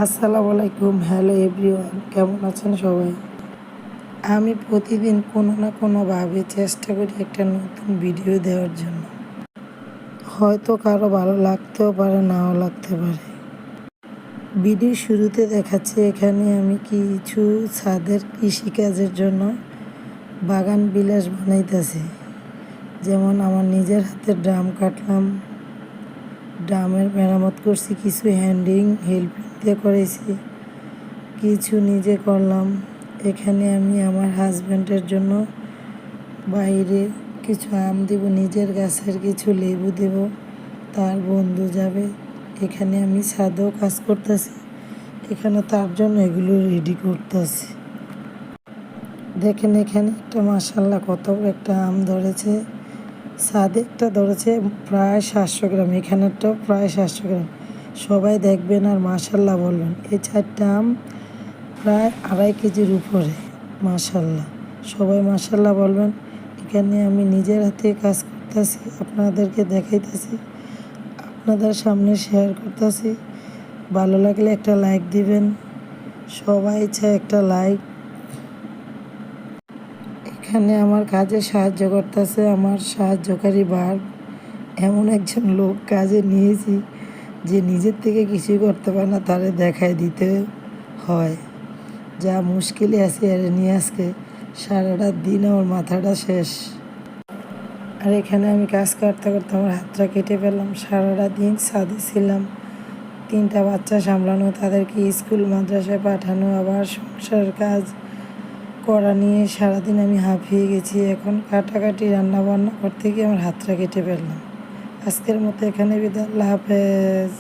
আসসালামু আলাইকুম, hello everyone, কেমন আছেন সবাই? আমি প্রতিদিন কোনো না কোনোভাবে চেষ্টা করি একটা নতুন ভিডিও দেওয়ার জন্য। হয়তো কারো ভালো লাগতেও পারে, নাও লাগতে পারে। ভিডিও শুরুতে দেখাচ্ছি এখানে আমি কিছু ছাদের কৃষিকাজের জন্য বাগান বিলাস বানাইতেছি। যেমন আমার নিজের হাতে ড্রাম কাটলাম, ড্রামের মেরামত করছি, কিছু হ্যান্ডিং হেল্পিং দিয়ে করেছি, কিছু নিজে করলাম। এখানে আমি আমার হাজব্যান্ডের জন্য বাইরে কিছু আম দেব, নিজের গাছের কিছু লেবু দেব, তার বন্ধু যাবে। এখানে আমি ছাদেও কাজ করতেছি, এখানে তার জন্য এগুলো রেডি করতেছি। দেখেন এখানে একটা মাশাআল্লাহ কত বড় একটা আম ধরেছে। ছাদে একটা ধরেছে প্রায় 700 গ্রাম, এখানেরটাও প্রায় 700 গ্রাম। সবাই দেখবেন আর মাশাআল্লাহ বলবেন। এই 4টা আম প্রায় 2.5 কেজির উপরে। মাশাআল্লাহ, সবাই মাশাআল্লাহ বলবেন। এখানে আমি নিজের হাতে কাজ করতেছি, আপনাদেরকে দেখাইতেছি, আপনাদের সামনে শেয়ার করতেছি। ভালো লাগলে একটা লাইক দিবেন, সবাই চায় একটা লাইক। এখানে আমার কাজে সাহায্য করতেছে আমার সাহায্যকারী বার্ব। এমন একজন লোক কাজে নিয়েছি যে নিজের থেকে কিছুই করতে পারে না, তারে দেখায় দিতে হয়। যা মুশকিলে আছি আর নিয়ে আজকে সারাটা দিন আমার মাথাটা শেষ। আর এখানে আমি কাজ করতে করতে আমার হাতটা কেটে ফেললাম। সারাটা দিন ছাদে ছিলাম, 3টা বাচ্চা সামলানো, তাদেরকে স্কুল মাদ্রাসায় পাঠানো, আবার সংসারের কাজ করা নিয়ে সারাদিন আমি হাঁপিয়ে গেছি। এখন কাটাকাটি রান্না বান্না করতে গিয়ে আমার হাতটা কেটে ফেললাম। আজকের মতো এখানে বিদায়, আল্লাহ হাফেজ।